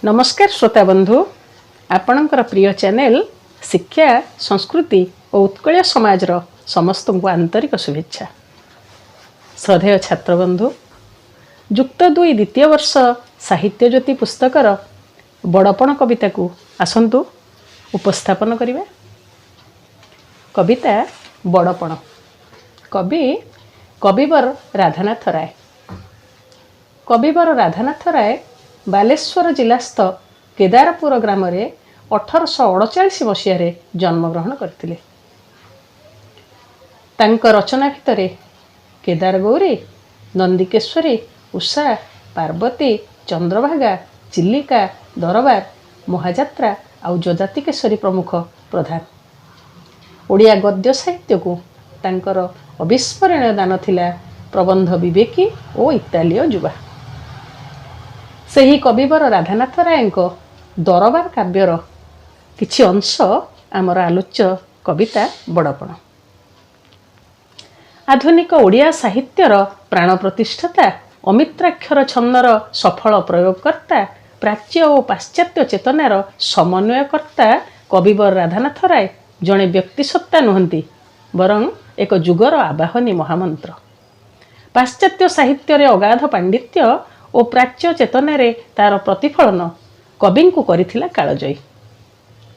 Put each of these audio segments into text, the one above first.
नमस्कार श्रोता बंधु, आपणकर प्रिय चैनल शिक्षा संस्कृति और उत्कल समाजर समस्त को आंतरिक शुभेच्छा। श्रद्धेय छात्र बंधु, युक्त 2 द्वितीय वर्ष साहित्य ज्योति पुस्तकर बड़पण कविता को आसंतु उपस्थापन करिबा। कविता बड़पण, कवि कविवर राधानाथ राय। कविवर राधानाथ राय बालेश्वर जिलास्थ केदारपुर ग्राम 1848 मसीह जन्मग्रहण करथिले। तांक रचना भितर केदार गौरी, नंदिकेश्वरी, उषा, पार्वती, चंद्रभागा, चिलिका, दरबार, महाजात्रा आउ जजातिकेश्वरी प्रमुख प्रधान। ओडिया गद्य साहित्य को तांकर अविस्मरणीय दान थिला प्रबंध विवेकी और इतालीय युवा। सही कविवर राधानाथ राय दरबार काव्यर किछि अंश आमर आलोच्य कविता बड़पण। आधुनिक ओडिया साहित्यर प्राण प्रतिष्ठाता, अमित्राक्षर छंदर सफल प्रयोगकर्ता, प्राच्य और पाश्चात्य चेतनार समन्वयकर्ता कविवर राधानाथ राय जड़े व्यक्तिसत्ता नुहंती, बरं एक जुगर आवाहनी महामंत्र। पाश्चात्य साहित्य अगाध पांडित्य और प्राच्य चेतनारे तार प्रतिफलन कवि को करिथिला कालजयी।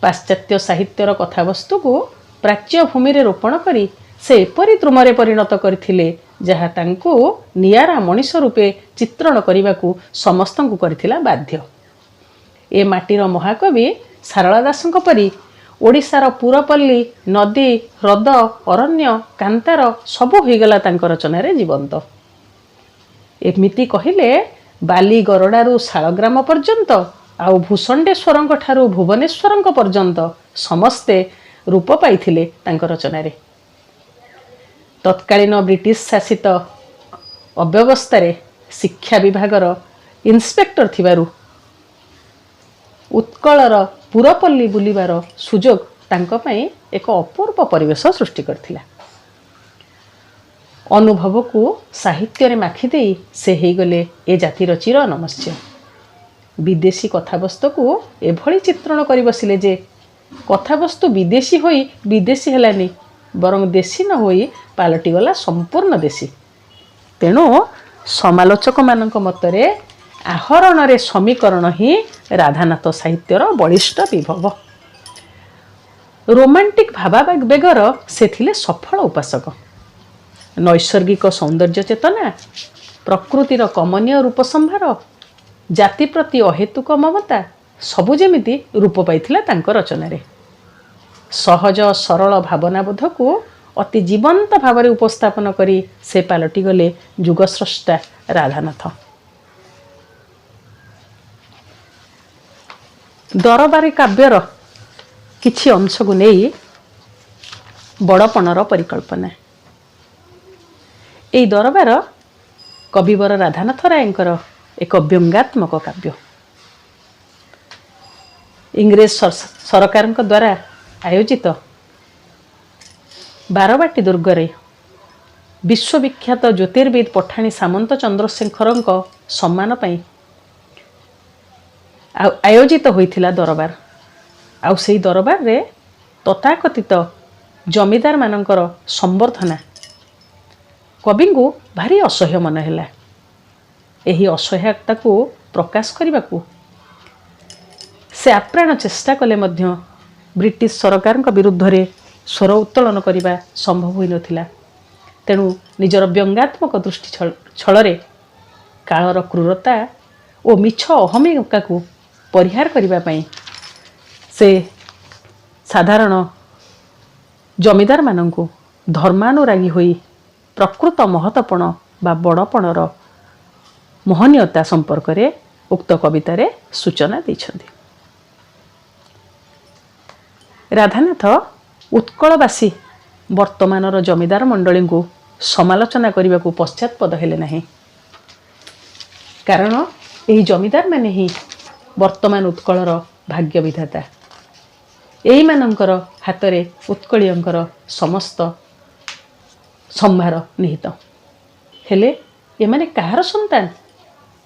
पाश्चात्य साहित्यर कथावस्तु को प्राच्य भूमि रे रोपण करी से एपरी द्रुमरे परिणत करथिले जहा तांको नियारा मनीष रूपे चित्रण करने को समस्त को करथिला बाध्य। ए माटीर महाकवि सारला दासंक परी ओडिशार पुरपल्ली, नदी, ह्रद, अरण्य, कांतार सबू होईगला तांक रचना रे जीवंत। एमिति कहिले बाली गरडारू शालग्राम पर्यंत आउ भूषंडेश्वर ठारू भुवनेश्वर पर्यंत समस्ते रूप पाइथिले तांक रचना रे। तत्कालीन ब्रिटिश शासित अव्यवस्था शिक्षा विभागर इन्स्पेक्टर थिबारु उत्कलर पुरपल्ली बुलिबार सुजोग तांक पई एक अपूर्व परिवेश सृष्टि करथिला। अनुभव को साहित्य रे माखी देई से हेई गले ए जातिर चिर नमस्या। विदेशी कथावस्तु को एभली चित्रण करि बसिले जे कथावस्तु विदेशी होई विदेशी हेलानी, बरं देशी न होई पालटी गला संपूर्ण देशी। तेणु समालोचक मानक मतरे आहरण रे समीकरण ही राधानाथ साहित्यर बलिष्ठ विभव। रोमांटिक भावावेगर से थिले सफल उपासक। नैसर्गिक सौंदर्य चेतना, प्रकृतिर कमनीय रूप संभार, जाति प्रति अहेतुक ममता सबु जेमिति रूप पाइथिला तांक रचना रे। सहज सरल भावनाबोध को अति जीवंत भाव में उपस्थापन करी से पालटी गले जुगस्रष्टा राधानाथ। दरबारी काव्यर किछि अंश को नहीं बड़पणर परिकल्पना। एई दरबार कविवर राधानाथ रायंकर एक व्यंग्यात्मक काव्य। इंग्रेज सरकार द्वारा आयोजित बारवाटी दुर्गरे विश्वविख्यात ज्योतिर्विद पठाणी सामंत चंद्रशेखर सम्मान पई आयोजित होइथिला दरबार। आउ सेई दरबार रे तथाकथित जमीदार मानकर संबर्धना कवि को भारी असह्य मन है। यही असह्यता को प्रकाश करने को से आप्राण चेष्टा कले मध्य ब्रिटिश सरकार विरुद्ध रे स्वर उत्तोलन करने संभव हो नथिला। तेणु निजर व्यंग्यात्मक दृष्टि छल कालर क्रूरता और मिछ अहमिका को परिहार करने से साधारण जमीदार मानू धर्मानुरागी होई प्रकृत महत्वपण बा बड़पणर महनीयता संपर्क में उक्त कवितार सूचना दैछन्ति। राधानाथ उत्कलवासी वर्तमानर जमीदार मंडली को समालोचना करने को पश्चातपद हेले नहीं। कारण यही जमीदार माने ही वर्तमान उत्कलर भाग्य विधाता। एई मानकर हातरे उत्कलीयंकर समस्त संभार निहित। हेले एमाने कहार संतान?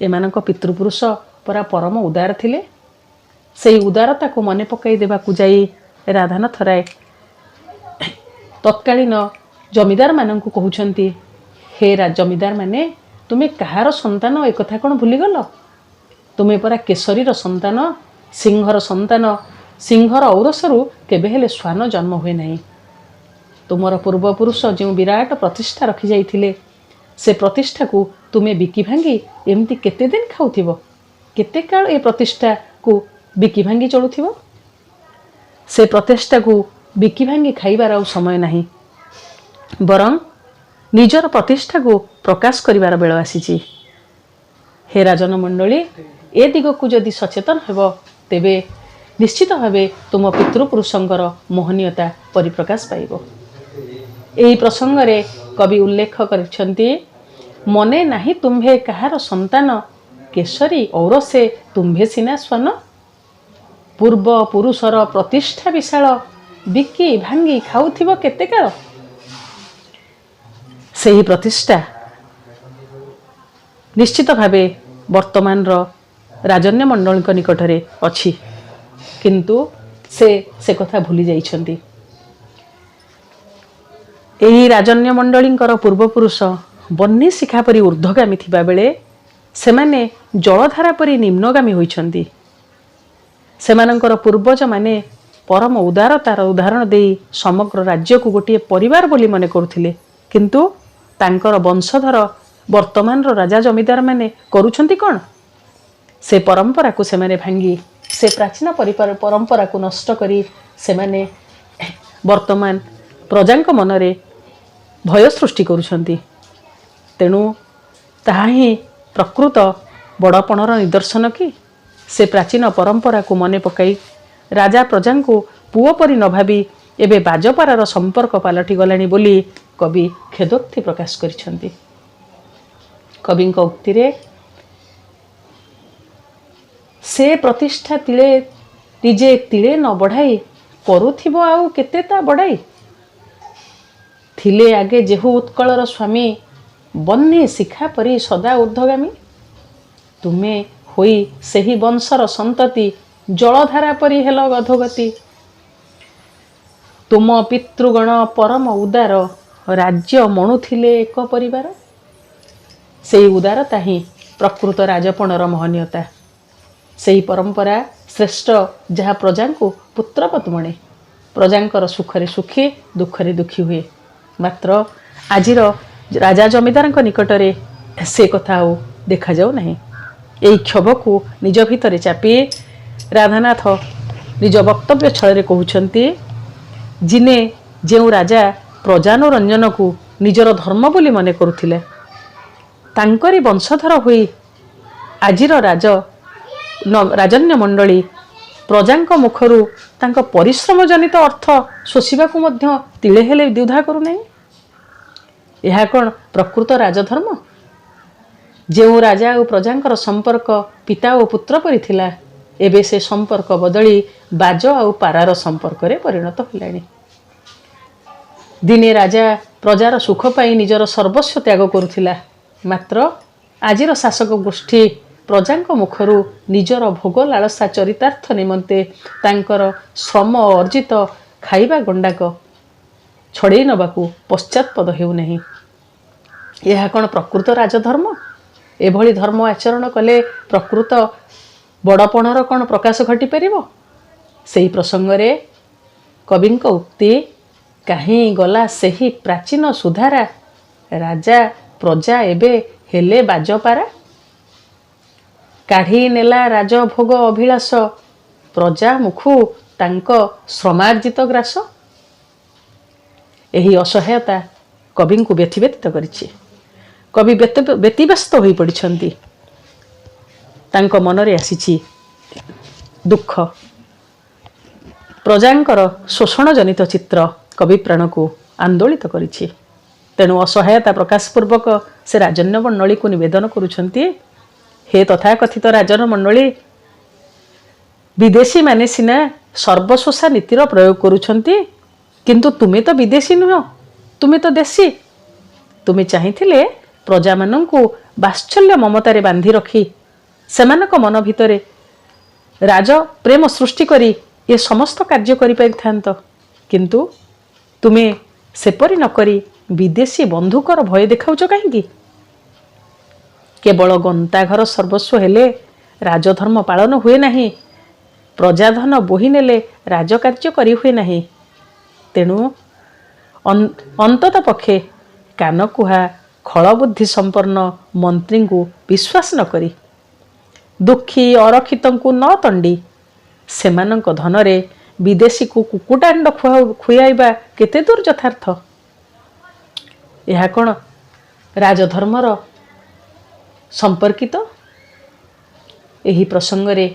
एमानक पितृपुरुष परा परम उदार थिले, ସେଇ ଉଦାରତାକୁ ମନେ ପକାଇ ଦେବାକୁ ଯାଇ ରାଧାନାଥ ରାୟ ତତ୍କାଳୀନ ଜମିଦାରମାନଙ୍କୁ କହୁଛନ୍ତି, ହେ ଜମିଦାରମାନେ, ତୁମେ କାହାର ସନ୍ତାନ ଏକଥା କ'ଣ ଭୁଲିଗଲ? ତୁମେ ପରା କେଶରୀର ସନ୍ତାନ, ସିଂହର ସନ୍ତାନ। ସିଂହର ଔରସରୁ କେବେ ହେଲେ ଶ୍ୱାନ ଜନ୍ମ ହୁଏ ନାହିଁ। ତୁମର ପୂର୍ବପୁରୁଷ ଯେଉଁ ବିରାଟ ପ୍ରତିଷ୍ଠା ରଖିଯାଇଥିଲେ, ସେ ପ୍ରତିଷ୍ଠାକୁ ତୁମେ ବିକି ଭାଙ୍ଗି ଏମିତି କେତେ ଦିନ ଖାଉଥିବ? କେତେ କାଳ ଏ ପ୍ରତିଷ୍ଠାକୁ ବିକି ଭାଙ୍ଗି ଚଳୁଥିବ? ସେ ପ୍ରତିଷ୍ଠାକୁ ବିକି ଭାଙ୍ଗି ଖାଇବାର ଆଉ ସମୟ ନାହିଁ। ବରଂ ନିଜର ପ୍ରତିଷ୍ଠାକୁ ପ୍ରକାଶ କରିବାର ବେଳ ଆସିଛି। ହେ ରାଜନ ମଣ୍ଡଳୀ, ଏ ଦିଗକୁ ଯଦି ସଚେତନ ହେବ, ତେବେ ନିଶ୍ଚିତ ଭାବେ ତୁମ ପିତୃପୁରୁଷଙ୍କର ମୋହନୀୟତା ପରିପ୍ରକାଶ ପାଇବ। ଏହି ପ୍ରସଙ୍ଗରେ କବି ଉଲ୍ଲେଖ କରିଛନ୍ତି, ମନେ ନାହିଁ ତୁମ୍ଭେ କାହାର ସନ୍ତାନ, କେଶରୀ ଔରସେ ତୁମ୍ଭେ ସିନା ଶ୍ୱାନ। ପୂର୍ବ ପୁରୁଷର ପ୍ରତିଷ୍ଠା ବିଶାଳ, ବିକି ଭାଙ୍ଗି ଖାଉଥିବ କେତେ କାଳ? ସେହି ପ୍ରତିଷ୍ଠା ନିଶ୍ଚିତ ଭାବେ ବର୍ତ୍ତମାନର ରାଜନ୍ୟ ମଣ୍ଡଳୀଙ୍କ ନିକଟରେ ଅଛି, କିନ୍ତୁ ସେ କଥା ଭୁଲି ଯାଇଛନ୍ତି। ଏହି ରାଜନ୍ୟ ମଣ୍ଡଳୀଙ୍କର ପୂର୍ବପୁରୁଷ ବହ୍ନି ଶିଖା ପରି ଊର୍ଦ୍ଧ୍ୱଗାମୀ ଥିବା ବେଳେ ସେମାନେ ଜଳଧାରା ପରି ନିମ୍ନଗାମୀ ହୋଇଛନ୍ତି। ସେମାନଙ୍କର ପୂର୍ବଜମାନେ ପରମ ଉଦାରତାର ଉଦାହରଣ ଦେଇ ସମଗ୍ର ରାଜ୍ୟକୁ ଗୋଟିଏ ପରିବାର ବୋଲି ମନେ କରୁଥିଲେ, କିନ୍ତୁ ତାଙ୍କର ବଂଶଧର ବର୍ତ୍ତମାନର ରାଜା ଜମିଦାରମାନେ କରୁଛନ୍ତି କ'ଣ? ସେ ପରମ୍ପରାକୁ ସେମାନେ ଭାଙ୍ଗି, ସେ ପ୍ରାଚୀନ ପରମ୍ପରାକୁ ନଷ୍ଟ କରି ସେମାନେ ବର୍ତ୍ତମାନ ପ୍ରଜାଙ୍କ ମନରେ ଭୟ ସୃଷ୍ଟି କରୁଛନ୍ତି। ତେଣୁ ତାହା ହିଁ ପ୍ରକୃତ ବଡ଼ପଣର ନିଦର୍ଶନ କି? ସେ ପ୍ରାଚୀନ ପରମ୍ପରାକୁ ମନେ ପକାଇ ରାଜା ପ୍ରଜାଙ୍କୁ ପୁଅ ପରି ନ ଭାବି ଏବେ ବାଜପାରାର ସମ୍ପର୍କ ପାଲଟି ଗଲାଣି ବୋଲି କବି ଖେଦୋକ୍ତି ପ୍ରକାଶ କରିଛନ୍ତି। କବିଙ୍କ ଉକ୍ତିରେ ସେ ପ୍ରତିଷ୍ଠା ତିଳେ ନିଜେ ତିଳେ ନ ବଢ଼ାଇ, କରୁଥିବ ଆଉ କେତେ ତା ବଢ଼ାଇ। ଥିଲେ ଆଗେ ଯେହୁ ଉତ୍କଳର ସ୍ୱାମୀ, ବହ୍ନି ଶିଖା ପରି ସଦା ଊର୍ଦ୍ଧ୍ୱଗାମୀ। ତୁମେ ହୋଇ ସେହି ବଂଶର ସନ୍ତତି, ଜଳଧାରା ପରି ହେଲ ଅଧୋଗତି। ତୁମ ପିତୃଗଣ ପରମ ଉଦାର, ରାଜ୍ୟ ମଣୁଥିଲେ ଏକ ପରିବାର। ସେହି ଉଦାରତା ହିଁ ପ୍ରକୃତ ରାଜପଣର ମହନୀୟତା। ସେହି ପରମ୍ପରା ଶ୍ରେଷ୍ଠ, ଯାହା ପ୍ରଜାଙ୍କୁ ପୁତ୍ରବତ୍ ମଣେ, ପ୍ରଜାଙ୍କର ସୁଖରେ ସୁଖୀ, ଦୁଃଖରେ ଦୁଃଖୀ ହୁଏ। ମାତ୍ର ଆଜିର ରାଜା ଜମିଦାରଙ୍କ ନିକଟରେ ସେ କଥା ଆଉ ଦେଖାଯାଉ ନାହିଁ। ଏହି କ୍ଷୋଭକୁ ନିଜ ଭିତରେ ଚାପି ରାଧାନାଥ ନିଜ ବକ୍ତବ୍ୟ ଛଳରେ କହୁଛନ୍ତି, ଦିନେ ଯେଉଁ ରାଜା ପ୍ରଜାନୁରଞ୍ଜନକୁ ନିଜର ଧର୍ମ ବୋଲି ମନେ କରୁଥିଲେ, ତାଙ୍କରି ବଂଶଧର ହୋଇ ଆଜିର ରାଜନ୍ୟ ମଣ୍ଡଳୀ ପ୍ରଜାଙ୍କ ମୁଖରୁ ତାଙ୍କ ପରିଶ୍ରମ ଜନିତ ଅର୍ଥ ଶୋଷିବାକୁ ମଧ୍ୟ ତିଳେ ହେଲେ ଦ୍ୱିଧା କରୁନାହିଁ। ଏହା କ'ଣ ପ୍ରକୃତ ରାଜଧର୍ମ? ଯେଉଁ ରାଜା ଓ ପ୍ରଜାଙ୍କର ସମ୍ପର୍କ ପିତା ଓ ପୁତ୍ର ପରି ଥିଲା, ଏବେ ସେ ସମ୍ପର୍କ ବଦଳି ବାଜ ଆଉ ପାରାର ସମ୍ପର୍କରେ ପରିଣତ ହେଲାଣି। ଦିନେ ରାଜା ପ୍ରଜାର ସୁଖ ପାଇଁ ନିଜର ସର୍ବସ୍ୱ ତ୍ୟାଗ କରୁଥିଲା, ମାତ୍ର ଆଜିର ଶାସକ ଗୋଷ୍ଠୀ ପ୍ରଜାଙ୍କ ମୁଖରୁ ନିଜର ଭୋଗ ଲାଳସା ଚରିତାର୍ଥ ନିମନ୍ତେ ତାଙ୍କର ଶ୍ରମ ଅର୍ଜିତ ଖାଇବା ଗଣ୍ଡାକ ଛଡ଼େଇ ନେବାକୁ ପଶ୍ଚାତପଦ ହେଉନାହିଁ। ଏହା କ'ଣ ପ୍ରକୃତ ରାଜଧର୍ମ? ଏଭଳି ଧର୍ମ ଆଚରଣ କଲେ ପ୍ରକୃତ ବଡ଼ପଣର କ'ଣ ପ୍ରକାଶ ଘଟିପାରିବ? ସେହି ପ୍ରସଙ୍ଗରେ କବିଙ୍କ ଉକ୍ତି, କାହିଁ ଗଲା ସେହି ପ୍ରାଚୀନ ସୁଧାରା, ରାଜା ପ୍ରଜା ଏବେ ହେଲେ ବାଜପାରା। କାଢ଼ି ନେଲା ରାଜଭୋଗ ଅଭିଳାଷ, ପ୍ରଜା ମୁଖୁ ତାଙ୍କ ଶ୍ରମାର୍ଜିତ ଗ୍ରାସ। ଏହି ଅସହାୟତା କବିଙ୍କୁ ବ୍ୟଥିତ କରିଛି। କବି ବ୍ୟତିବ୍ୟସ୍ତ ହୋଇପଡ଼ିଛନ୍ତି। ତାଙ୍କ ମନରେ ଆସିଛି ଦୁଃଖ। ପ୍ରଜାଙ୍କର ଶୋଷଣଜନିତ ଚିତ୍ର କବି ପ୍ରାଣକୁ ଆନ୍ଦୋଳିତ କରିଛି। ତେଣୁ ଅସହାୟତା ପ୍ରକାଶ ପୂର୍ବକ ସେ ରାଜନ୍ୟ ମଣ୍ଡଳୀକୁ ନିବେଦନ କରୁଛନ୍ତି, ହେ ତଥାକଥିତ ରାଜନ ମଣ୍ଡଳୀ, ବିଦେଶୀମାନେ ସିନା ସର୍ବଶୋଷା ନୀତିର ପ୍ରୟୋଗ କରୁଛନ୍ତି, କିନ୍ତୁ ତୁମେ ତ ବିଦେଶୀ ନୁହଁ, ତୁମେ ତ ଦେଶୀ। ତୁମେ ଚାହିଁଥିଲେ ପ୍ରଜାମାନଙ୍କୁ ବାତ୍ସଲ୍ୟ ମମତାରେ ବାନ୍ଧି ରଖି ସେମାନଙ୍କ ମନ ଭିତରେ ରାଜ ପ୍ରେମ ସୃଷ୍ଟି କରି ଏ ସମସ୍ତ କାର୍ଯ୍ୟ କରିପାରିଥାନ୍ତ, କିନ୍ତୁ ତୁମେ ସେପରି ନକରି ବିଦେଶୀ ବନ୍ଧୁକର ଭୟ ଦେଖାଉଛ କାହିଁକି? କେବଳ ଗନ୍ତାଘର ସର୍ବସ୍ୱ ହେଲେ ରାଜଧର୍ମ ପାଳନ ହୁଏ ନାହିଁ, ପ୍ରଜାଧନ ବୋହି ନେଲେ ରାଜକାର୍ଯ୍ୟ କରି ହୁଏ ନାହିଁ। ତେଣୁ ଅନ୍ତତ ପକ୍ଷେ କାନକୁହା ଖଳବୁଦ୍ଧି ସମ୍ପନ୍ନ ମନ୍ତ୍ରୀଙ୍କୁ ବିଶ୍ୱାସ ନ କରି, ଦୁଃଖୀ ଅରକ୍ଷିତଙ୍କୁ ନ ତଣ୍ଡି, ସେମାନଙ୍କ ଧନରେ ବିଦେଶୀକୁ କୁକୁଟାଣ୍ଡ ଖୁଆଇବା କେତେ ଦୂର ଯଥାର୍ଥ? ଏହା କ'ଣ ରାଜଧର୍ମର ସମ୍ପର୍କିତ? ଏହି ପ୍ରସଙ୍ଗରେ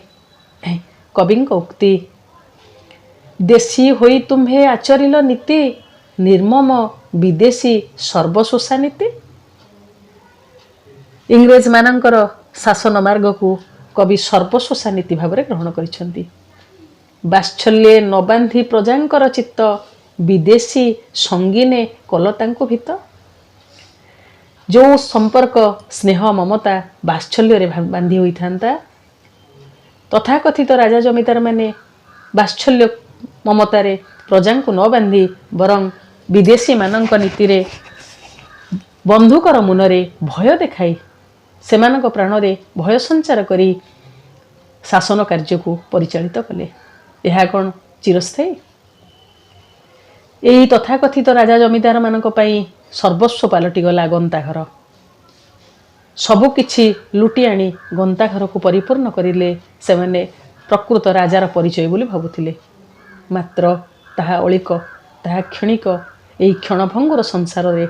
କବିଙ୍କ ଉକ୍ତି, ଦେଶୀ ହୋଇ ତୁମ୍ଭେ ଆଚରିଲ ନୀତି, ନିର୍ମମ ବିଦେଶୀ ସର୍ବଶୋଷା ନୀତି। ଇଂରେଜମାନଙ୍କର ଶାସନ ମାର୍ଗକୁ କବି ସର୍ବଶୋଷା ନୀତି ଭାବରେ ଗ୍ରହଣ କରିଛନ୍ତି। ବାତ୍ସଲ୍ୟେ ନ ବାନ୍ଧି ପ୍ରଜାଙ୍କର ଚିତ୍ତ, ବିଦେଶୀ ସଙ୍ଗୀନେ କଲ ତାଙ୍କୁ ଭୀତ। ଯେଉଁ ସମ୍ପର୍କ ସ୍ନେହ ମମତା ବାତ୍ସଲ୍ୟରେ ବାନ୍ଧି ହୋଇଥାନ୍ତା, ତଥାକଥିତ ରାଜା ଜମିଦାର ମାନେ ବାତ୍ସଲ୍ୟ ମମତାରେ ପ୍ରଜାଙ୍କୁ ନ ବାନ୍ଧି ବରଂ ବିଦେଶୀମାନଙ୍କ ନୀତିରେ ବନ୍ଧୁକର ମୁନରେ ଭୟ ଦେଖାଇ ସେମାନଙ୍କ ପ୍ରାଣରେ ଭୟ ସଞ୍ଚାର କରି ଶାସନ କାର୍ଯ୍ୟକୁ ପରିଚାଳିତ କଲେ। ଏହା କ'ଣ ଚିରସ୍ଥାୟୀ? ଏହି ତଥାକଥିତ ରାଜା ଜମିଦାରମାନଙ୍କ ପାଇଁ ସର୍ବସ୍ୱ ପାଲଟିଗଲା ଗନ୍ତାଘର। ସବୁକିଛି ଲୁଟି ଆଣି ଗନ୍ତାଘରକୁ ପରିପୂର୍ଣ୍ଣ କରିଲେ ସେମାନେ ପ୍ରକୃତ ରାଜାର ପରିଚୟ ବୋଲି ଭାବୁଥିଲେ। ମାତ୍ର ତାହା ଅଳିକ, ତାହା କ୍ଷଣିକ। ଏହି କ୍ଷଣଭଙ୍ଗୁର ସଂସାରରେ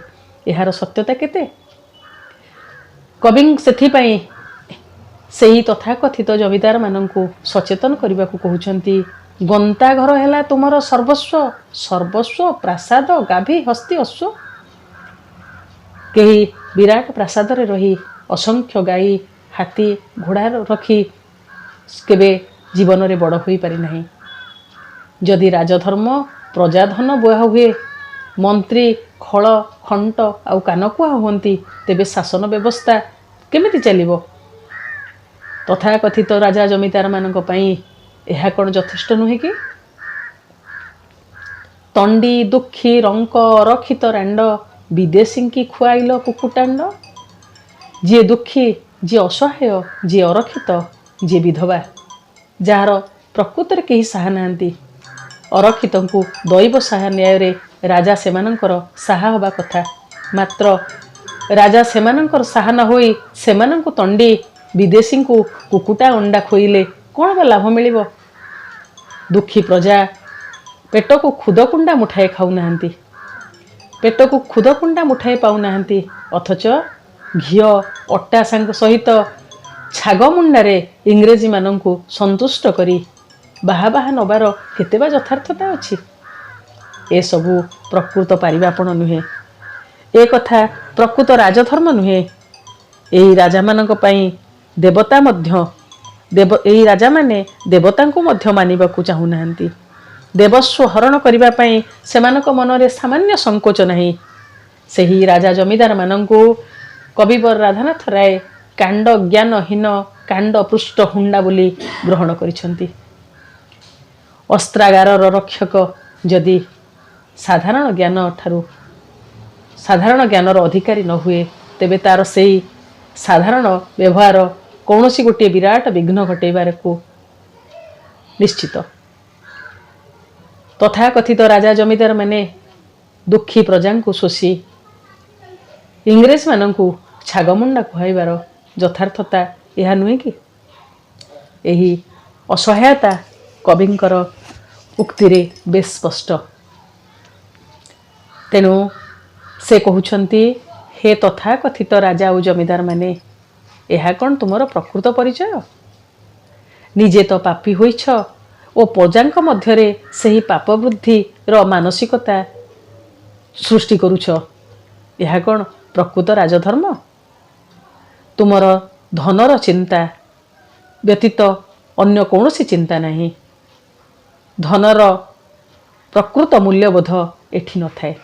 ଏହାର ସତ୍ୟତା କେତେ? କବି ସେଥିପାଇଁ ସେହି ତଥାକଥିତ ଜମିଦାରମାନଙ୍କୁ ସଚେତନ କରିବାକୁ କହୁଛନ୍ତି, ଗନ୍ତାଘର ହେଲା ତୁମର ସର୍ବସ୍ୱ, ସର୍ବସ୍ୱ ପ୍ରାସାଦ ଗାଭୀ ହସ୍ତି ଅଶ୍ଵ। କେହି ବିରାଟ ପ୍ରାସାଦରେ ରହି ଅସଂଖ୍ୟ ଗାଈ ହାତୀ ଘୋଡ଼ା ରଖି କେବେ ଜୀବନରେ ବଡ଼ ହୋଇପାରି ନାହିଁ। ଯଦି ରାଜଧର୍ମ ପ୍ରଜାଧନ ବୁହା ହୁଏ, ମନ୍ତ୍ରୀ ଖଳ ଖଣ୍ଟ ଆଉ କାନକୁହା ହୁଅନ୍ତି, ତେବେ ଶାସନ ବ୍ୟବସ୍ଥା କେମିତି ଚାଲିବ? ତଥାକଥିତ ରାଜା ଜମିଦାରମାନଙ୍କ ପାଇଁ ଏହା କ'ଣ ଯଥେଷ୍ଟ ନୁହେଁ କି? ତଣ୍ଡି ଦୁଃଖୀ ରଙ୍କ ଅରକ୍ଷିତ ରାଣ୍ଡ, ବିଦେଶୀଙ୍କି ଖୁଆଇଲ କୁକୁଟାଣ୍ଡ। ଯିଏ ଦୁଃଖୀ, ଯିଏ ଅସହାୟ, ଯିଏ ଅରକ୍ଷିତ, ଯିଏ ବିଧବା, ଯାହାର ପ୍ରକୃତରେ କେହି ସାହା ନାହାନ୍ତି, ଅରକ୍ଷିତଙ୍କୁ ଦୈବ ସାହା ନ୍ୟାୟରେ ରାଜା ସେମାନଙ୍କର ସାହା ହେବା କଥା। ମାତ୍ର ରାଜା ସେମାନଙ୍କର ସାହା ନ ହୋଇ ସେମାନଙ୍କୁ ତଣ୍ଡି ବିଦେଶୀଙ୍କୁ କୁକୁଟା ଅଣ୍ଡା ଖୋଇଲେ କ'ଣ ବା ଲାଭ ମିଳିବ? ଦୁଃଖୀ ପ୍ରଜା ପେଟକୁ ଖୁଦକୁଣ୍ଡା ମୁଠାଏ ଖାଉନାହାନ୍ତି, ପେଟକୁ ଖୁଦକୁଣ୍ଡା ମୁଠାଏ ପାଉନାହାନ୍ତି, ଅଥଚ ଘିଅ ଅଟା ସହିତ ଛାଗ ମୁଣ୍ଡାରେ ଇଂରେଜୀମାନଙ୍କୁ ସନ୍ତୁଷ୍ଟ କରି ବାହା ନେବାର କେତେ ବା ଯଥାର୍ଥତା ଅଛି? ଏସବୁ ପ୍ରକୃତ ପାରିବାପଣ ନୁହେଁ, ଏ କଥା ପ୍ରକୃତ ରାଜଧର୍ମ ନୁହେଁ। ଏହି ରାଜାମାନଙ୍କ ପାଇଁ ଦେବତା ମଧ୍ୟ ଏହି ରାଜାମାନେ ଦେବତାଙ୍କୁ ମଧ୍ୟ ମାନିବାକୁ ଚାହୁଁନାହାନ୍ତି। ଦେବସ୍ୱ ହରଣ କରିବା ପାଇଁ ସେମାନଙ୍କ ମନରେ ସାମାନ୍ୟ ସଂକୋଚ ନାହିଁ। ସେହି ରାଜା ଜମିଦାରମାନଙ୍କୁ କବିବର ରାଧାନାଥ ରାୟ କାଣ୍ଡ ଜ୍ଞାନହୀନ, କାଣ୍ଡ ପୃଷ୍ଠ ହୁଣ୍ଡା ବୋଲି ଗ୍ରହଣ କରିଛନ୍ତି। ଅସ୍ତ୍ରାଗାରର ରକ୍ଷକ ଯଦି ସାଧାରଣ ଜ୍ଞାନର ଅଧିକାରୀ ନ ହୁଏ, ତେବେ ତାର ସେହି ସାଧାରଣ ବ୍ୟବହାର କୌଣସି ଗୋଟିଏ ବିରାଟ ବିଘ୍ନ ଘଟାଇବାକୁ ନିଶ୍ଚିତ। ତଥାକଥିତ ରାଜା ଜମିଦାର ମାନେ ଦୁଃଖୀ ପ୍ରଜାଙ୍କୁ ଶୋଷି ଇଂରେଜମାନଙ୍କୁ ଛାଗମୁଣ୍ଡା ଖୁଆଇବାର ଯଥାର୍ଥତା ଏହା ନୁହେଁ କି? ଏହି ଅସହାୟତା କବିଙ୍କର ଉକ୍ତିରେ ବେଶ ସ୍ପଷ୍ଟ। ତେଣୁ ସେ କହୁଛନ୍ତି, ହେ ତଥାକଥିତ ରାଜା ଓ ଜମିଦାର ମାନେ, ଏହା କ'ଣ ତୁମର ପ୍ରକୃତ ପରିଚୟ? ନିଜେ ତ ପାପୀ ହୋଇଛ ଓ ପ୍ରଜାଙ୍କ ମଧ୍ୟରେ ସେହି ପାପ ବୃଦ୍ଧିର ମାନସିକତା ସୃଷ୍ଟି କରୁଛ। ଏହା କ'ଣ ପ୍ରକୃତ ରାଜଧର୍ମ? ତୁମର ଧନର ଚିନ୍ତା ବ୍ୟତୀତ ଅନ୍ୟ କୌଣସି ଚିନ୍ତା ନାହିଁ। ଧନର ପ୍ରକୃତ ମୂଲ୍ୟବୋଧ ଏଠି ନଥାଏ।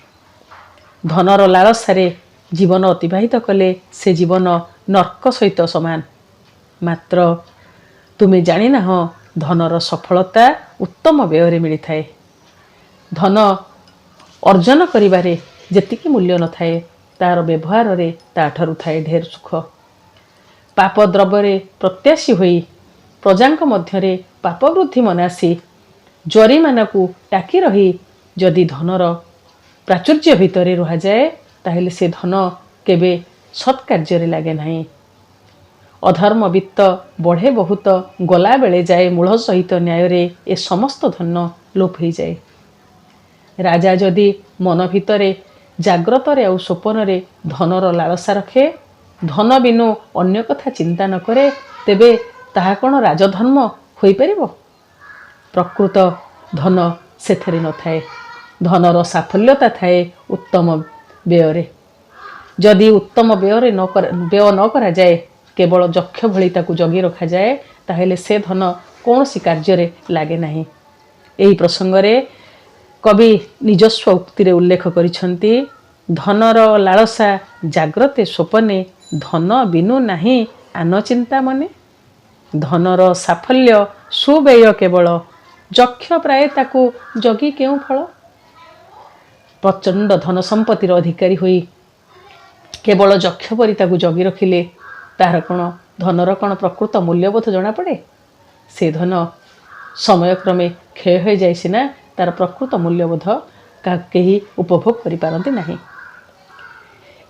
ଧନର ଲାଳସାରେ ଜୀବନ ଅତିବାହିତ କଲେ ସେ ଜୀବନ ନର୍କ ସହିତ ସମାନ। ମାତ୍ର ତୁମେ ଜାଣିନାହ ଧନର ସଫଳତା ଉତ୍ତମ ବ୍ୟୟରେ ମିଳିଥାଏ। ଧନ ଅର୍ଜନ କରିବାରେ ଯେତିକି ମୂଲ୍ୟ ନଥାଏ, ତାର ବ୍ୟବହାରରେ ତାଠାରୁ ଥାଏ ଢେର ସୁଖ। ପାପ ଦ୍ରବ୍ୟରେ ପ୍ରତ୍ୟାଶୀ ହୋଇ ପ୍ରଜାଙ୍କ ମଧ୍ୟରେ ପାପ ବୃଦ୍ଧି ମନାସି ଜରିମାନଙ୍କୁ ଟାକି ରହି ଯଦି ଧନର ପ୍ରାଚୁର୍ଯ୍ୟ ଭିତରେ ରୁହାଯାଏ, ତାହେଲେ ସେ ଧନ କେବେ ସତ୍କାର୍ଯ୍ୟରେ ଲାଗେ ନାହିଁ। ଅଧର୍ମ ବିତ୍ତ ବଢ଼େ ବହୁତ, ଗଲାବେଳେ ଯାଏ ମୂଳ ସହିତ ନ୍ୟାୟରେ ଏ ସମସ୍ତ ଧନ ଲୋପ ହୋଇଯାଏ। ରାଜା ଯଦି ମନ ଭିତରେ ଜାଗ୍ରତରେ ଆଉ ସ୍ୱପ୍ନରେ ଧନର ଲାଳସା ରଖେ, ଧନ ବିନୁ ଅନ୍ୟ କଥା ଚିନ୍ତା ନ କରେ, ତେବେ ତାହା କ'ଣ ରାଜଧର୍ମ ହୋଇପାରିବ? ପ୍ରକୃତ ଧନ ସେଥିରେ ନଥାଏ। ଧନର ସାଫଲ୍ୟତା ଥାଏ ଉତ୍ତମ ବ୍ୟୟରେ। ଯଦି ଉତ୍ତମ ବ୍ୟୟ ନ କରାଯାଏ, କେବଳ ଯକ୍ଷ ଭଳି ତାକୁ ଜଗି ରଖାଯାଏ, ତାହେଲେ ସେ ଧନ କୌଣସି କାର୍ଯ୍ୟରେ ଲାଗେ ନାହିଁ। ଏହି ପ୍ରସଙ୍ଗରେ କବି ନିଜସ୍ୱ ଉକ୍ତିରେ ଉଲ୍ଲେଖ କରିଛନ୍ତି, ଧନର ଲାଳସା ଜାଗ୍ରତେ ସ୍ୱପନେ, ଧନ ବିନୁ ନାହିଁ ଆନ ଚିନ୍ତା ମନେ। ଧନର ସାଫଲ୍ୟ ସୁବ୍ୟୟ କେବଳ, ଯକ୍ଷ ପ୍ରାୟ ତାକୁ ଜଗି କେଉଁ ଫଳ। ପ୍ରଚଣ୍ଡ ଧନ ସମ୍ପତ୍ତିର ଅଧିକାରୀ ହୋଇ କେବଳ ଯକ୍ଷ ପରି ତାକୁ ଜଗି ରଖିଲେ ଧନର କ'ଣ ପ୍ରକୃତ ମୂଲ୍ୟବୋଧ ଜଣାପଡ଼େ? ସେ ଧନ ସମୟକ୍ରମେ କ୍ଷୟ ହୋଇଯାଏ ସିନା, ତାର ପ୍ରକୃତ ମୂଲ୍ୟବୋଧ କେହି ଉପଭୋଗ କରିପାରନ୍ତି ନାହିଁ।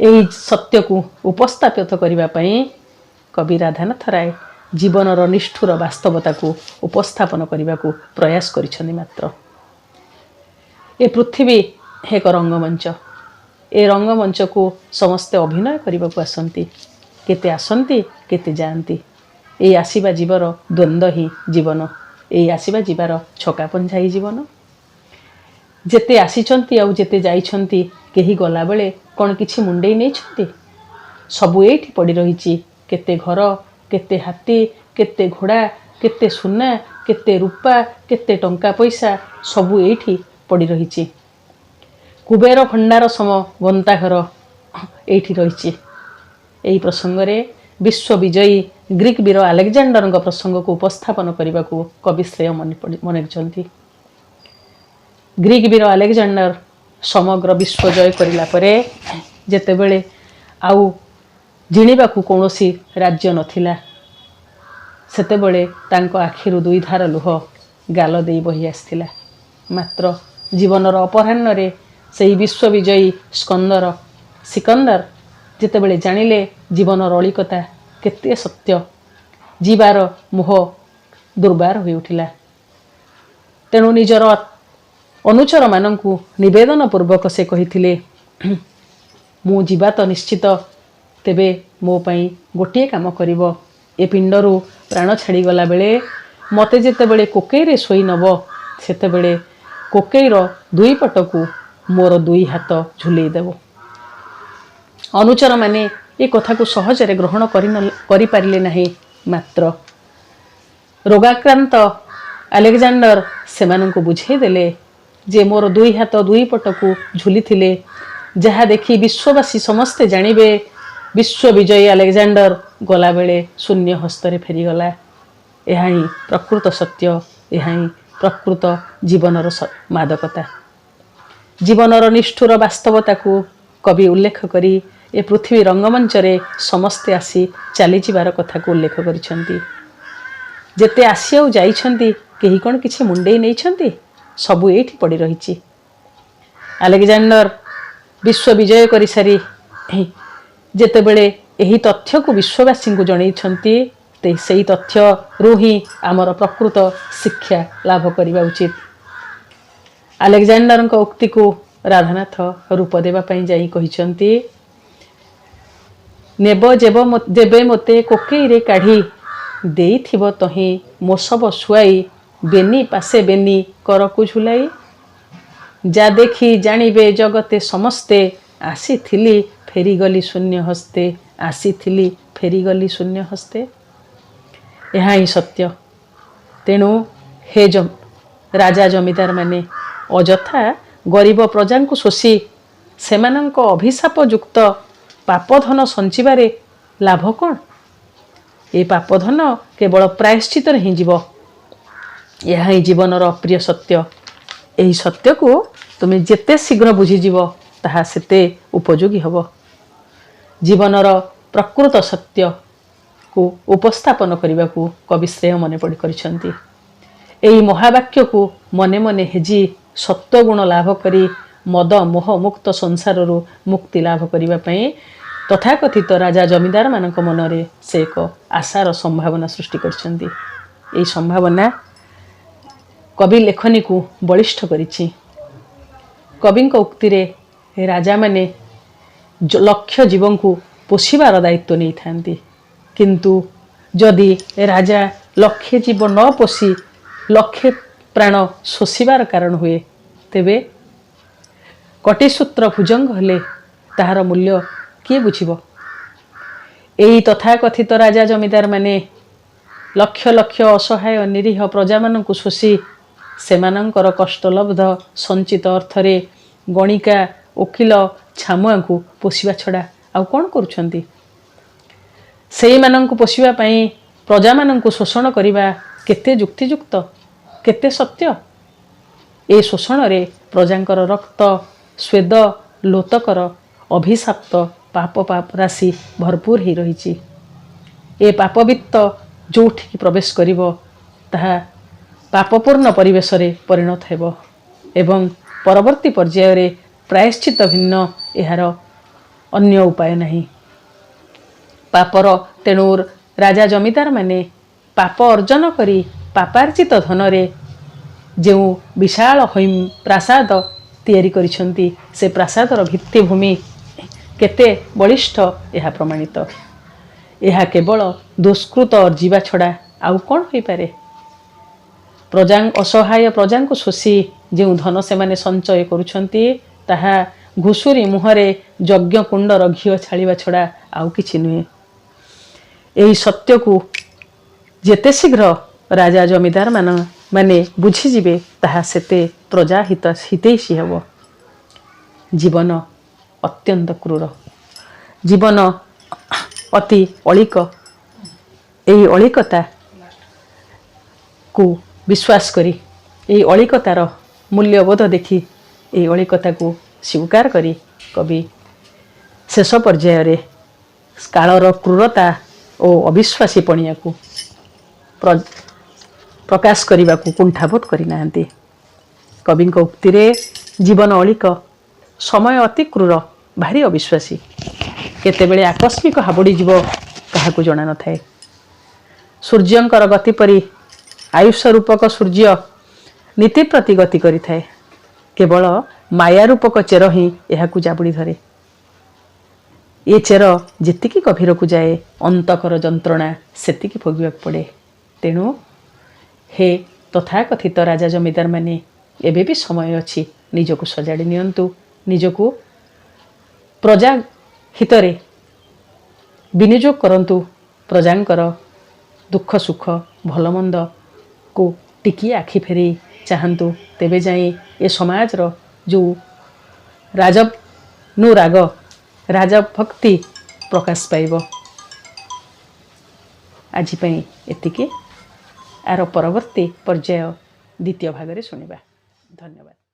ଏହି ସତ୍ୟକୁ ଉପସ୍ଥାପିତ କରିବା ପାଇଁ କବି ରାଧାନାଥ ରାୟ ଜୀବନର ନିଷ୍ଠୁର ବାସ୍ତବତାକୁ ଉପସ୍ଥାପନ କରିବାକୁ ପ୍ରୟାସ କରିଛନ୍ତି। ମାତ୍ର ଏ ପୃଥିବୀ ଏକ ରଙ୍ଗମଞ୍ଚ। ଏ ରଙ୍ଗମଞ୍ଚକୁ ସମସ୍ତେ ଅଭିନୟ କରିବାକୁ ଆସନ୍ତି। କେତେ ଆସନ୍ତି, କେତେ ଯାଆନ୍ତି। ଏଇ ଆସିବା ଯିବାର ଦ୍ୱନ୍ଦ୍ୱ ହିଁ ଜୀବନ। ଏଇ ଆସିବା ଯିବାର ଛକାପଞ୍ଝା ହିଁ ଜୀବନ। ଯେତେ ଆସିଛନ୍ତି ଆଉ ଯେତେ ଯାଇଛନ୍ତି, କେହି ଗଲାବେଳେ କ'ଣ କିଛି ମୁଣ୍ଡେଇ ନେଇଛନ୍ତି? ସବୁ ଏଇଠି ପଡ଼ି ରହିଛି। କେତେ ଘର, କେତେ ହାତୀ, କେତେ ଘୋଡ଼ା, କେତେ ସୁନା, କେତେ ରୂପା, କେତେ ଟଙ୍କା ପଇସା, ସବୁ ଏଇଠି ପଡ଼ି ରହିଛି। କୁବେର ଭଣ୍ଡାର ସମ ଗନ୍ତାଘର ଏଇଠି ରହିଛି। ଏହି ପ୍ରସଙ୍ଗରେ ବିଶ୍ୱବିଜୟୀ ଗ୍ରୀକ୍ ବୀର ଆଲେକଜାଣ୍ଡରଙ୍କ ପ୍ରସଙ୍ଗକୁ ଉପସ୍ଥାପନ କରିବାକୁ କବି ଶ୍ରେୟ ମନେଛନ୍ତି। ଗ୍ରୀକ୍ ବୀର ଆଲେକଜାଣ୍ଡର ସମଗ୍ର ବିଶ୍ୱ ଜୟ କରିଲା ପରେ ଯେତେବେଳେ ଆଉ ଜିଣିବାକୁ କୌଣସି ରାଜ୍ୟ ନଥିଲା, ସେତେବେଳେ ତାଙ୍କ ଆଖିରୁ ଦୁଇ ଧାର ଲୁହ ଗାଲ ଦେଇ ବହି ଆସିଥିଲା। ମାତ୍ର ଜୀବନର ଅପରାହ୍ନରେ ସେହି ବିଶ୍ୱବିଜୟୀ ସିକନ୍ଦର ଯେତେବେଳେ ଜାଣିଲେ ଜୀବନର ଅଳିକତା କେତେ ସତ୍ୟ, ଯିବାର ମୋହ ଦୁର୍ବାର ହୋଇ ଉଠିଲା। ତେଣୁ ନିଜର ଅନୁଚରମାନଙ୍କୁ ନିବେଦନ ପୂର୍ବକ ସେ କହିଥିଲେ, ମୁଁ ଯିବା ତ ନିଶ୍ଚିତ, ତେବେ ମୋ ପାଇଁ ଗୋଟିଏ କାମ କରିବ। ଏ ପିଣ୍ଡରୁ ପ୍ରାଣ ଛାଡ଼ିଗଲା ବେଳେ ମୋତେ ଯେତେବେଳେ କୋକେଇରେ ଶୋଇ ନେବ, ସେତେବେଳେ କୋକେଇର ଦୁଇ ପଟକୁ ମୋର ଦୁଇ ହାତ ଝୁଲେଇ ଦେବ। ଅନୁଚରମାନେ ଏ କଥାକୁ ସହଜରେ ଗ୍ରହଣ କରିପାରିଲେ ନାହିଁ। ମାତ୍ର ରୋଗାକ୍ରାନ୍ତ ଆଲେକଜାଣ୍ଡର ସେମାନଙ୍କୁ ବୁଝେଇ ଦେଲେ ଯେ ମୋର ଦୁଇ ହାତ ଦୁଇ ପଟକୁ ଝୁଲିଥିଲେ ଯାହା ଦେଖି ବିଶ୍ୱବାସୀ ସମସ୍ତେ ଜାଣିବେ, ବିଶ୍ୱବିଜୟୀ ଆଲେକଜାଣ୍ଡର ଗଲାବେଳେ ଶୂନ୍ୟ ହସ୍ତରେ ଫେରିଗଲା। ଏହା ହିଁ ପ୍ରକୃତ ସତ୍ୟ, ଏହା ହିଁ ପ୍ରକୃତ ଜୀବନର ମାଦକତା। ଜୀବନର ନିଷ୍ଠୁର ବାସ୍ତବତାକୁ କବି ଉଲ୍ଲେଖ କରି ଏ ପୃଥିବୀ ରଙ୍ଗମଞ୍ଚରେ ସମସ୍ତେ ଆସି ଚାଲିଯିବାର କଥାକୁ ଉଲ୍ଲେଖ କରିଛନ୍ତି। ଯେତେ ଆସି ଆଉ ଯାଇଛନ୍ତି, କେହି କ'ଣ କିଛି ମୁଣ୍ଡେଇ ନେଇଛନ୍ତି? ସବୁ ଏଇଠି ପଡ଼ି ରହିଛି। ଆଲେକଜାଣ୍ଡର ବିଶ୍ୱ ବିଜୟ କରିସାରି ଯେତେବେଳେ ଏହି ତଥ୍ୟକୁ ବିଶ୍ୱବାସୀଙ୍କୁ ଜଣେଇଛନ୍ତି, ସେହି ତଥ୍ୟରୁ ହିଁ ଆମର ପ୍ରକୃତ ଶିକ୍ଷା ଲାଭ କରିବା ଉଚିତ। ଆଲେକଜାଣ୍ଡରଙ୍କ ଉକ୍ତିକୁ ରାଧାନାଥ ରୂପ ଦେବା ପାଇଁ ଯାଇ କହିଛନ୍ତି, ନେବ ଯେବେ ମୋତେ କୋକେଇରେ କାଢ଼ି, ଦେଇଥିବ ତହିଁ ମୋ ଶବ ଶୁଆଇ, ବେନି ପାଶେ ବେନି କରକୁ ଝୁଲାଇ। ଯା ଦେଖି ଜାଣିବେ ଜଗତେ ସମସ୍ତେ, ଆସିଥିଲି ଫେରିଗଲି ଶୂନ୍ୟ ହସ୍ତେ, ଆସିଥିଲି ଫେରିଗଲି ଶୂନ୍ୟ ହସ୍ତେ। ଏହା ହିଁ ସତ୍ୟ। ତେଣୁ ହେ ରାଜା ଜମିଦାର ମାନେ ଅଯଥା ଗରିବ ପ୍ରଜାଙ୍କୁ ଶୋଷି ସେମାନଙ୍କ ଅଭିଶାପଯୁକ୍ତ ପାପଧନ ସଞ୍ଚିବାରେ ଲାଭ କ'ଣ? ଏ ପାପଧନ କେବଳ ପ୍ରାୟଶ୍ଚିତରେ ହିଁ ଯିବ। यह ही जीवनर अप्रिय सत्य। यही सत्य को तुम जेते शीघ्र बुझीजिव ताहा सेते उपयोगी हब। जीवनर प्रकृत सत्य को उपस्थापन करने को कवि श्रेय मन पड़ी करिसेंती। एही महावाक्य को मने मने हेजी सत्वगुण लाभ करी मद मोह मुक्त संसार मुक्ति लाभ करने पाई तथाकथित राजा जमीदार मानक मनरे से एक आशार संभावना सृष्टि करछंती। एही संभावना कवि लेखनी को बलिष्ठ करिछि। कविंक उक्ति रे राजा माने लक्ष जीवन को पोषिबार दायित्व नहीं थांती, किंतु जदि राजा लक्षे जीव न पोषी लक्षे प्राण शोषिबार कारण हुए तेबे कटिसूत्र भुजंग हेले ताहार मूल्य किए बुझिब। एही तथाकथित राजा जमीदार माने लक्ष लक्ष असहाय निरीह प्रजा मानकु शोषी सेमानंकर कष्टलब्ध संचित अर्थरे गणिका वकिल छामुआ को पोषिबा छड़ा आउ कौन करुछंती। सेई मानंकु पोषिबा पई प्रजा मानंकु शोषण करिबा केते युक्तियुक्त केते सत्य। ए शोषण रे प्रजांकर रक्त स्वेद लोतकर अभिशाप्त पाप पाप राशि भरपूर ही रही। ए पापवित्त जोठी प्रवेश करिवो ताहा पापपूर्ण परिवेश रे परिणत हेबो एवं परवर्ती पर्याय रे प्रायश्चित भिन्न एहार अन्य उपाय नहीं। पापर तेणुर राजा जमीदार माने पाप अर्जन करी पापार्जित धन रे जो विशाल हैम प्रासाद तैयारी करिसंती से प्रासादर भित्तिभूमि केते बलिष्ठ यह प्रमाणित। यह केवल दुष्कृत अर्जिबा छड़ा आउ कौन हो पारे। प्रजा असहाय प्रजा को शोषी जो धन से माने संचय करुछंती ताहा घुसुरी मुहरे यज्ञ कुंडर घीओ छाड़िबा छड़ा आउ किछि नुहे। एही सत्य को जेते शीघ्र राजा जमीदार माने बुझीजिबे ताहा सेते प्रजा हितैषी हेब। जीवन अत्यंत क्रूर, जीवन अति अलिक। एही अलिकता को विश्वास करी एही अलिकतार मूल्यबोध देखी एही अलिकता को स्वीकार करी कवि शेष पर्याय रे कालर क्रूरता और अविश्वासी पणिया को प्रकाश करने को कुंठाबोध करना। कवि उक्ति रे जीवन अलिक, समय अति क्रूर, भारी अविश्वासी, केतेबेले आकस्मिक हाबुड़ी जीव काहाकू जना न थाए। सूर्यंकर गति परी आयुष रूपक सूर्य नीति प्रति गति करि थाए। केवल माया रूपक चेर ही एहाकू जाबुड़ी धरे। ये चेर जेतिकी गभीर को जाए अंतकर जंत्रणा सेतिकी भोगिबाक पड़े। तेणु हे तथाकथित राजा जमीदार माने एबे भी समय अछि निजको सजाड़ी नियंतु, निजको प्रजा हितरे विनियोग करंतु, प्रजांकर दुख सुख भल मंद को टिकी आखि फेरी चाहंतु। तेबे जाई ए समाजर जो राजनुराग राजभक्ति प्रकाश पाइब। आज पई एतिके। आर परवर्ती पर्याय द्वितीय भाग रे सुनिबा। धन्यवाद।